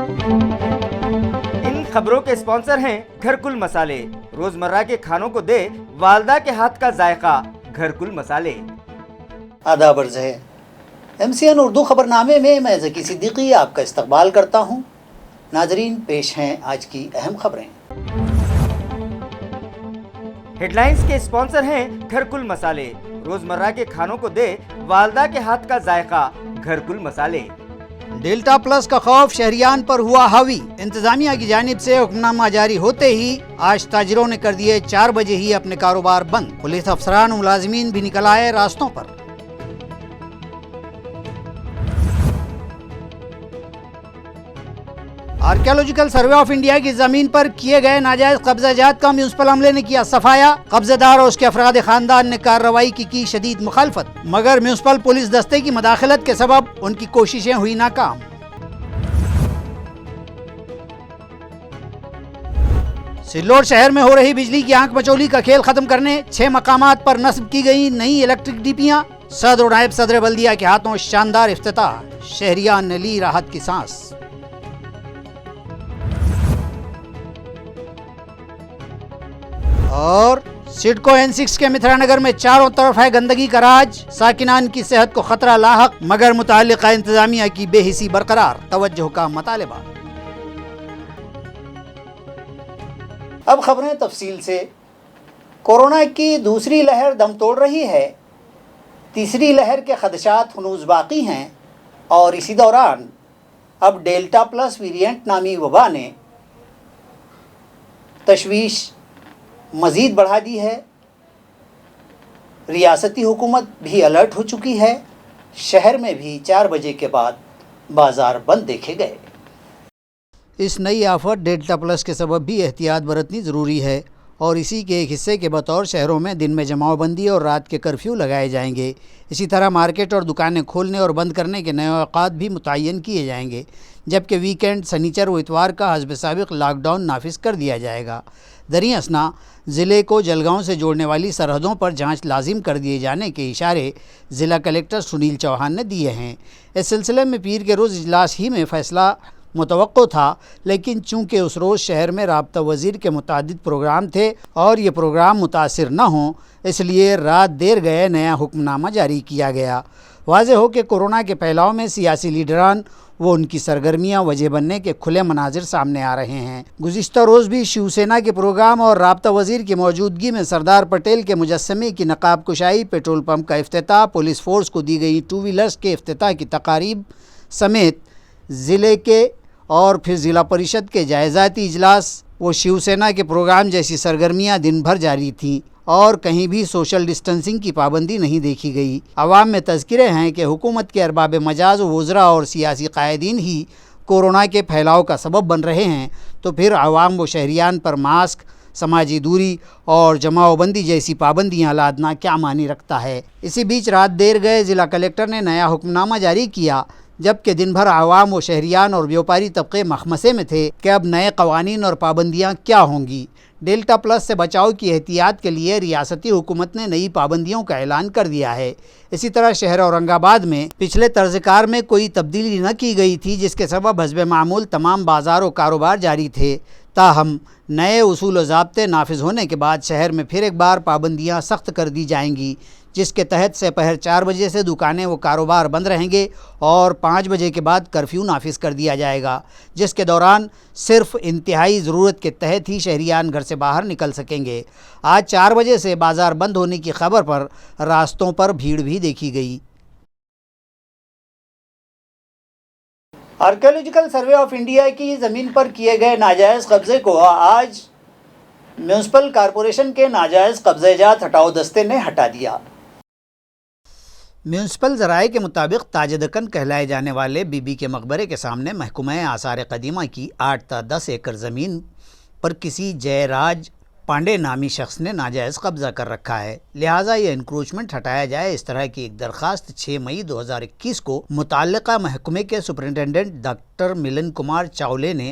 ان خبروں کے اسپانسر ہیں گھرکل مسالے، روزمرہ کے کھانوں کو دے والدہ کے ہاتھ کا ذائقہ، گھرکل مسالے۔ آداب عرض ہے، MCN اردو خبرنامے میں میں ذکی صدیقی آپ کا استقبال کرتا ہوں۔ ناظرین، پیش ہیں آج کی اہم خبریں۔ ہیڈ لائنز کے اسپانسر ہیں گھرکل مسالے، روزمرہ کے کھانوں کو دے والدہ کے ہاتھ کا ذائقہ، گھرکل مسالے۔ ڈیلٹا پلس کا خوف شہریان پر ہوا حاوی، انتظامیہ کی جانب سے حکم نامہ جاری ہوتے ہی آج تاجروں نے کر دیے 4 بجے ہی اپنے کاروبار بند۔ پولیس افسران و ملازمین بھی نکل آئے راستوں پر۔ آرکیالوجیکل سروے آف انڈیا کی زمین پر کیے گئے ناجائز قبضہ جات کا میونسپل عملے نے کیا صفایا۔ قبضہ دار اور اس کے افراد خاندان نے کارروائی کی شدید مخالفت، مگر میونسپل پولیس دستے کی مداخلت کے سبب ان کی کوششیں ہوئی ناکام۔ سلوڑ شہر میں ہو رہی بجلی کی آنکھ مچولی کا کھیل ختم کرنے 6 مقامات پر نصب کی گئی نئی الیکٹرک ڈیپیاں۔ صدر و نائب صدر بلدیہ کے ہاتھوں شاندار افتتاح، شہریان نے لی راحت کی سانس۔ اور سڈکو N6 کے متھرا نگر میں چاروں طرف ہے گندگی کا راج، ساکنان کی صحت کو خطرہ لاحق، مگر متعلقہ انتظامیہ کی بے حسی برقرار، توجہ کا مطالبہ۔ اب خبریں تفصیل سے۔ کورونا کی دوسری لہر دم توڑ رہی ہے، تیسری لہر کے خدشات ہنوز باقی ہیں، اور اسی دوران اب ڈیلٹا پلس ویرینٹ نامی وبا نے تشویش مزید بڑھا دی ہے۔ ریاستی حکومت بھی الرٹ ہو چکی ہے، شہر میں بھی 4 بجے کے بعد بازار بند دیکھے گئے۔ اس نئی آفت ڈیلٹا پلس کے سبب بھی احتیاط برتنی ضروری ہے، اور اسی کے ایک حصے کے بطور شہروں میں دن میں جماع بندی اور رات کے کرفیو لگائے جائیں گے۔ اسی طرح مارکیٹ اور دکانیں کھولنے اور بند کرنے کے نئے اوقات بھی متعین کیے جائیں گے، جبکہ ویکینڈ، سنیچر و اتوار کا حسب سابق لاک ڈاؤن نافذ کر دیا جائے گا۔ دریں اثنا ضلع کو جلگاؤں سے جوڑنے والی سرحدوں پر جانچ لازم کر دیے جانے کے اشارے ضلع کلکٹر سنیل چوہان نے دیے ہیں۔ اس سلسلے میں پیر کے روز اجلاس ہی میں فیصلہ متوقع تھا، لیکن چونکہ اس روز شہر میں رابطہ وزیر کے متعدد پروگرام تھے اور یہ پروگرام متاثر نہ ہوں، اس لیے رات دیر گئے نیا حکم نامہ جاری کیا گیا۔ واضح ہو کہ کورونا کے پھیلاؤ میں سیاسی لیڈران وہ ان کی سرگرمیاں وجہ بننے کے کھلے مناظر سامنے آ رہے ہیں۔ گزشتہ روز بھی شیو سینا کے پروگرام اور رابطہ وزیر کی موجودگی میں سردار پٹیل کے مجسمے کی نقاب کشائی، پیٹرول پمپ کا افتتاح، پولیس فورس کو دی گئی 2 ویلرز کے افتتاح کی تقاریب سمیت ضلع کے اور پھر ضلع پریشد کے جائزاتی اجلاس و شیو سینا کے پروگرام جیسی سرگرمیاں دن بھر جاری تھیں، اور کہیں بھی سوشل ڈسٹنسنگ کی پابندی نہیں دیکھی گئی۔ عوام میں تذکرے ہیں کہ حکومت کے ارباب مجاز وزراء اور سیاسی قائدین ہی کورونا کے پھیلاؤ کا سبب بن رہے ہیں، تو پھر عوام و شہریان پر ماسک، سماجی دوری اور جماع بندی جیسی پابندیاں لادنا کیا معنی رکھتا ہے؟ اسی بیچ رات دیر گئے ضلع کلکٹر نے نیا حکم نامہ جاری کیا، جبکہ دن بھر عوام و شہریان اور بیوپاری طبقے مخمسے میں تھے کہ اب نئے قوانین اور پابندیاں کیا ہوں گی۔ ڈیلٹا پلس سے بچاؤ کی احتیاط کے لیے ریاستی حکومت نے نئی پابندیوں کا اعلان کر دیا ہے۔ اسی طرح شہر اورنگ آباد میں پچھلے طرز کار میں کوئی تبدیلی نہ کی گئی تھی، جس کے سبب حسب معمول تمام بازار و کاروبار جاری تھے۔ تاہم نئے اصول و ضابطے نافذ ہونے کے بعد شہر میں پھر ایک بار پابندیاں سخت کر دی جائیں گی، جس کے تحت سے پہر 4 بجے سے دکانیں و کاروبار بند رہیں گے اور 5 بجے کے بعد کرفیو نافذ کر دیا جائے گا، جس کے دوران صرف انتہائی ضرورت کے تحت ہی شہریان گھر سے باہر نکل سکیں گے۔ آج 4 بجے سے بازار بند ہونے کی خبر پر راستوں پر بھیڑ بھی دیکھی گئی۔ آرکیالوجیکل سروے آف انڈیا کی زمین پر کیے گئے ناجائز قبضے کو آج میونسپل کارپوریشن کے ناجائز قبضہ جات ہٹاؤ دستے نے ہٹا دیا۔ میونسپل ذرائع کے مطابق تاج دکن کہلائے جانے والے بی بی کے مقبرے کے سامنے محکمہ آثار قدیمہ کی 8 تا 10 ایکڑ زمین پر کسی جے راج پانڈے نامی شخص نے ناجائز قبضہ کر رکھا ہے، لہٰذا یہ انکروچمنٹ ہٹایا جائے، اس طرح کی ایک درخواست 6 مئی 2021 کو متعلقہ محکمے کے سپرنٹینڈنٹ ڈاکٹر ملن کمار چاولے نے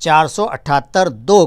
478(2)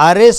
RS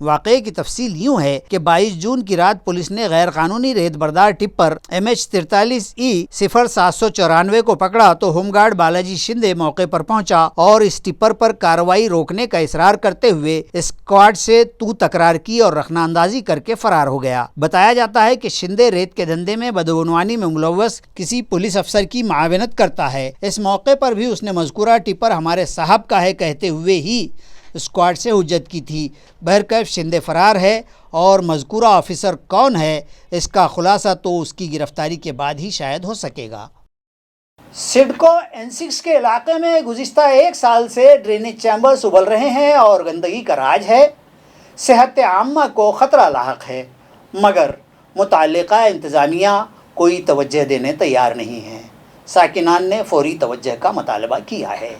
واقعے کی تفصیل یوں ہے کہ 22 جون کی رات پولیس نے غیر قانونی ریت بردار ٹپر MH43E0794 کو پکڑا تو ہوم گارڈ بالاجی شندے موقع پر پہنچا اور اس ٹپر پر کارروائی روکنے کا اصرار کرتے ہوئے اسکواڈ سے تکرار کی اور رخنہ اندازی کر کے فرار ہو گیا۔ بتایا جاتا ہے کہ شندے ریت کے دھندے میں بدعنوانی میں ملوث کسی پولیس افسر کی معاونت کرتا ہے۔ اس موقع پر بھی اس نے مذکورہ ٹپر ہمارے صاحب کا ہے کہتے ہوئے ہی اسکواڈ سے حجت کی تھی۔ بہرکیف شندے فرار ہے اور مذکورہ آفیسر کون ہے اس کا خلاصہ تو اس کی گرفتاری کے بعد ہی شاید ہو سکے گا۔ سڈکو N6 کے علاقے میں گزشتہ 1 سال سے ڈرینیج چیمبرز ابل رہے ہیں اور گندگی کا راج ہے۔ صحت عامہ کو خطرہ لاحق ہے، مگر متعلقہ انتظامیہ کوئی توجہ دینے تیار نہیں ہے۔ ساکنان نے فوری توجہ کا مطالبہ کیا ہے۔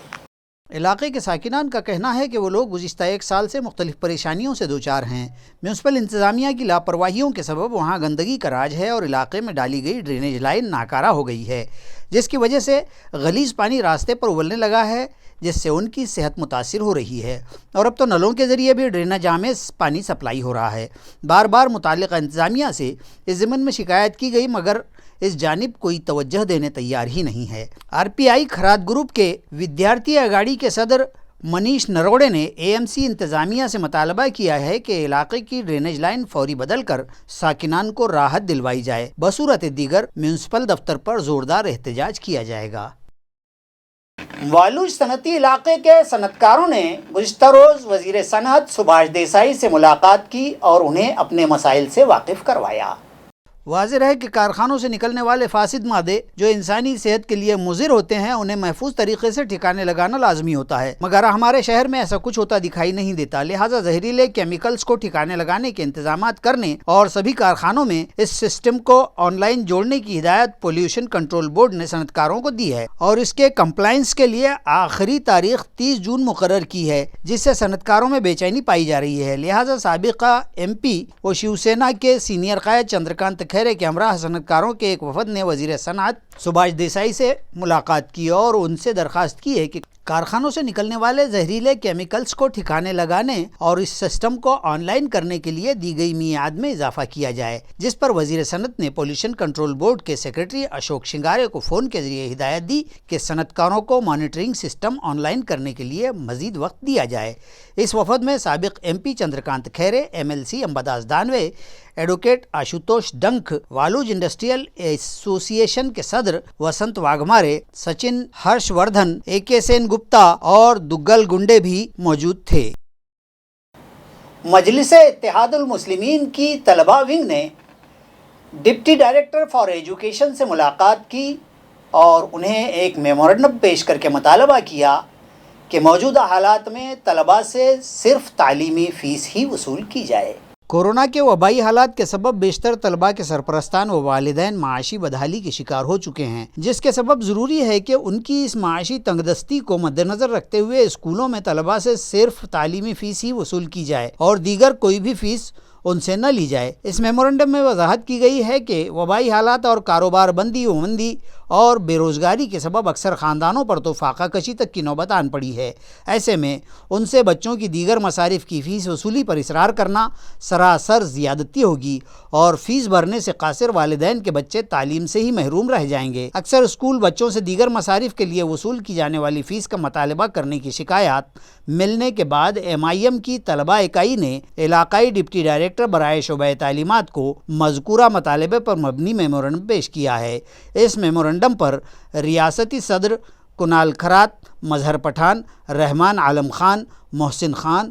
علاقے کے ساکنان کا کہنا ہے کہ وہ لوگ گزشتہ 1 سال سے مختلف پریشانیوں سے دوچار ہیں۔ میونسپل انتظامیہ کی لاپرواہیوں کے سبب وہاں گندگی کا راج ہے اور علاقے میں ڈالی گئی ڈرینیج لائن ناکارہ ہو گئی ہے، جس کی وجہ سے غلیظ پانی راستے پر ابلنے لگا ہے، جس سے ان کی صحت متاثر ہو رہی ہے اور اب تو نلوں کے ذریعے بھی ڈرینیج میں پانی سپلائی ہو رہا ہے۔ بار بار متعلقہ انتظامیہ سے اس ضمن میں شکایت کی گئی مگر اس جانب کوئی توجہ دینے تیار ہی نہیں ہے۔ RPI کھراد گروپ کے ودیارتی اگاڑی کے صدر منیش نروڑے نے AMC انتظامیہ سے مطالبہ کیا ہے کہ علاقے کی ڈرینیج لائن فوری بدل کر ساکنان کو راحت دلوائی جائے، بصورت دیگر میونسپل دفتر پر زوردار احتجاج کیا جائے گا۔ والوج صنعتی علاقے کے صنعت کاروں نے گزشتہ روز وزیر صنعت سبھاش دیسائی سے ملاقات کی اور انہیں اپنے مسائل سے واقف کروایا۔ واضح ہے کہ کارخانوں سے نکلنے والے فاسد مادے جو انسانی صحت کے لیے مضر ہوتے ہیں انہیں محفوظ طریقے سے ٹھکانے لگانا لازمی ہوتا ہے، مگر ہمارے شہر میں ایسا کچھ ہوتا دکھائی نہیں دیتا، لہٰذا زہریلے کیمیکلز کو ٹھکانے لگانے کے انتظامات کرنے اور سبھی کارخانوں میں اس سسٹم کو آن لائن جوڑنے کی ہدایت پولیوشن کنٹرول بورڈ نے صنعت کاروں کو دی ہے اور اس کے کمپلائنس کے لیے آخری تاریخ 30 جون مقرر کی ہے، جس سے صنعت کاروں میں بے چینی پائی جا رہی ہے۔ لہٰذا سابقہ MP و شیو سینا کے سینئر قائد چندرکانت کھیرے کے ہمراہ صنعت کاروں کے ایک وفد نے وزیر صنعت سبھاش دیسائی سے ملاقات کی اور ان سے درخواست کی ہے کہ کارخانوں سے نکلنے والے زہریلے کیمیکلز کو ٹھکانے لگانے اور اس سسٹم کو آن لائن کرنے کے لیے دی گئی میعاد میں اضافہ کیا جائے، جس پر وزیر صنعت نے پولیوشن کنٹرول بورڈ کے سیکرٹری اشوک شنگارے کو فون کے ذریعے ہدایت دی کہ صنعت کاروں کو مانیٹرنگ سسٹم آن لائن کرنے کے لیے مزید وقت دیا جائے۔ اس وفد میں سابق MP Chandrakant Khaire, MLC Ambadas Danve, advocate Ashutosh Dankh, Waluj industrial association کے صدر وسنت واگھمارے، سچن ہرش وردھن، AK سین گپتا اور دگل گنڈے بھی موجود تھے۔ مجلس اتحاد المسلمین کی طلبہ ونگ نے ڈپٹی ڈائریکٹر فار ایجوکیشن سے ملاقات کی اور انہیں ایک میمورنڈم پیش کر کے مطالبہ کیا کہ موجودہ حالات میں طلباء سے صرف تعلیمی فیس ہی وصول کی جائے۔ کورونا کے وبائی حالات کے سبب بیشتر طلباء کے سرپرستان و والدین معاشی بدحالی کے شکار ہو چکے ہیں، جس کے سبب ضروری ہے کہ ان کی اس معاشی تنگ دستی کو مد نظر رکھتے ہوئے اسکولوں میں طلباء سے صرف تعلیمی فیس ہی وصول کی جائے اور دیگر کوئی بھی فیس ان سے نہ لی جائے۔ اس میمورنڈم میں وضاحت کی گئی ہے کہ وبائی حالات اور کاروبار بندی و مندی اور بے روزگاری کے سبب اکثر خاندانوں پر تو فاقہ کشی تک کی نوبت آن پڑی ہے۔ ایسے میں ان سے بچوں کی دیگر مصارف کی فیس وصولی پر اصرار کرنا سراسر زیادتی ہوگی اور فیس بھرنے سے قاصر والدین کے بچے تعلیم سے ہی محروم رہ جائیں گے۔ اکثر اسکول بچوں سے دیگر مصارف کے لیے وصول کی جانے والی فیس کا مطالبہ کرنے کی شکایات ملنے کے بعد MIM کی طلبہ اکائی نے علاقائی ڈپٹی ڈائریکٹر برائے شعبہ تعلیمات کو مذکورہ مطالبے پر مبنی میمورنڈم پیش کیا ہے۔ اس میمورنڈم پر ریاستی صدر کنال کھرات، مظہر پٹھان، رحمان عالم خان، محسن خان،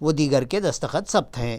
و دیگر کے دستخط ثبت ہیں۔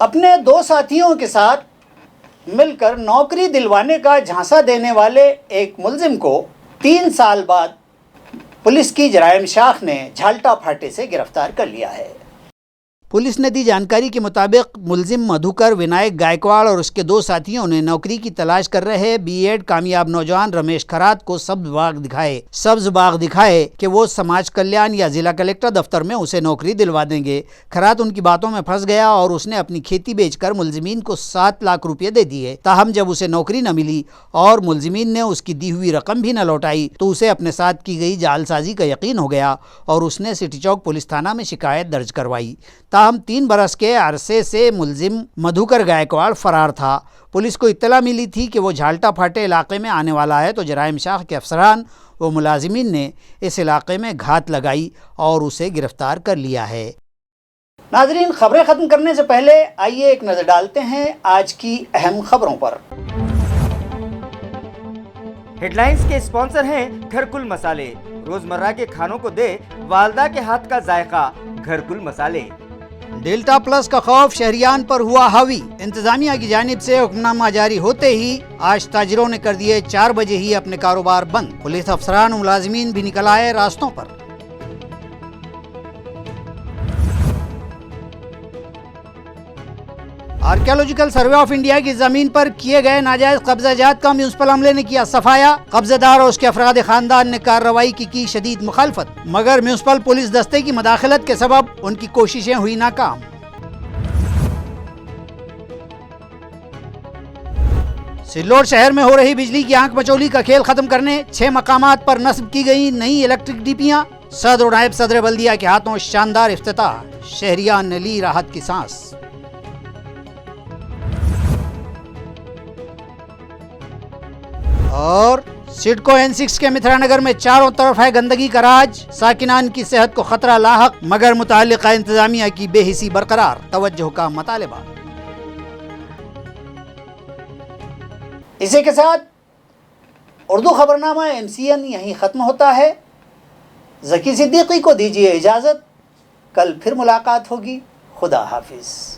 اپنے 2 ساتھیوں کے ساتھ مل کر نوکری دلوانے کا جھانسا دینے والے ایک ملزم کو 3 سال بعد پولیس کی جرائم شاخ نے جھالٹا پھاٹے سے گرفتار کر لیا ہے۔ پولیس نے دی جانکاری کے مطابق ملزم مدھوکر ونائک گائیکواڑ اور اس کے 2 ساتھیوں نے نوکری کی تلاش کر رہے بی ایڈ کامیاب نوجوان رمیش کھرات کو سبز باغ دکھائے کہ وہ سماج کلیان یا ضلع کلکٹر دفتر میں اسے نوکری دلوا دیں گے۔ کھرات ان کی باتوں میں پھنس گیا اور اس نے اپنی کھیتی بیچ کر ملزمین کو 7 لاکھ روپے دے دیے۔ تاہم جب اسے نوکری نہ ملی اور ملزمین نے اس کی دی ہوئی رقم بھی نہ لوٹائی تو اسے اپنے ساتھ کی گئی جعل سازی کا یقین ہو گیا اور اس نے سٹی چوک پولیس تھانہ میں شکایت درج کروائی۔ تاہم 3 برس کے عرصے سے ملزم مدھوکر گائیکواڑ فرار تھا۔ پولیس کو اطلاع ملی تھی کہ وہ جھالٹا پھاٹے علاقے میں آنے والا ہے تو جرائم شاخ کے افسران و ملازمین نے اس علاقے میں گھات لگائی اور اسے گرفتار کر لیا ہے۔ ناظرین، خبریں ختم کرنے سے پہلے آئیے ایک نظر ڈالتے ہیں آج کی اہم خبروں پر۔ ہیڈ لائنز کے اسپانسر ہیں گھر کل مسالے، روزمرہ کے کھانوں کو دے والدہ کے ہاتھ کا ذائقہ، گھر کل مسالے۔ ڈیلٹا پلس کا خوف شہریان پر ہوا حاوی، انتظامیہ کی جانب سے حکم نامہ جاری ہوتے ہی آج تاجروں نے کر دیے 4 بجے ہی اپنے کاروبار بند۔ پولیس افسران و ملازمین بھی نکل آئے راستوں پر۔ آرکیالوجیکل سروے آف انڈیا کی زمین پر کیے گئے ناجائز قبضہ جات کا میونسپل عملے نے کیا صفایا۔ قبضہ دار اور اس کے افراد خاندان نے کارروائی کی شدید مخالفت، مگر میونسپل پولیس دستے کی مداخلت کے سبب ان کی کوششیں ہوئی ناکام۔ سلوڑ شہر میں ہو رہی بجلی کی آنکھ مچولی کا کھیل ختم کرنے 6 مقامات پر نصب کی گئی نئی الیکٹرک ڈیپیاں۔ صدر و نائب صدر بلدیہ کے ہاتھوں شاندار افتتاح، شہریان نے لی راحت کی سانس۔ اور سڈکو N6 کے متھرا نگر میں چاروں طرف ہے گندگی کا راج، ساکنان کی صحت کو خطرہ لاحق، مگر متعلقہ انتظامیہ کی بے حسی برقرار، توجہ کا مطالبہ۔ اسی کے ساتھ اردو خبرنامہ MCN یہیں ختم ہوتا ہے۔ ذکی صدیقی کو دیجیے اجازت، کل پھر ملاقات ہوگی۔ خدا حافظ۔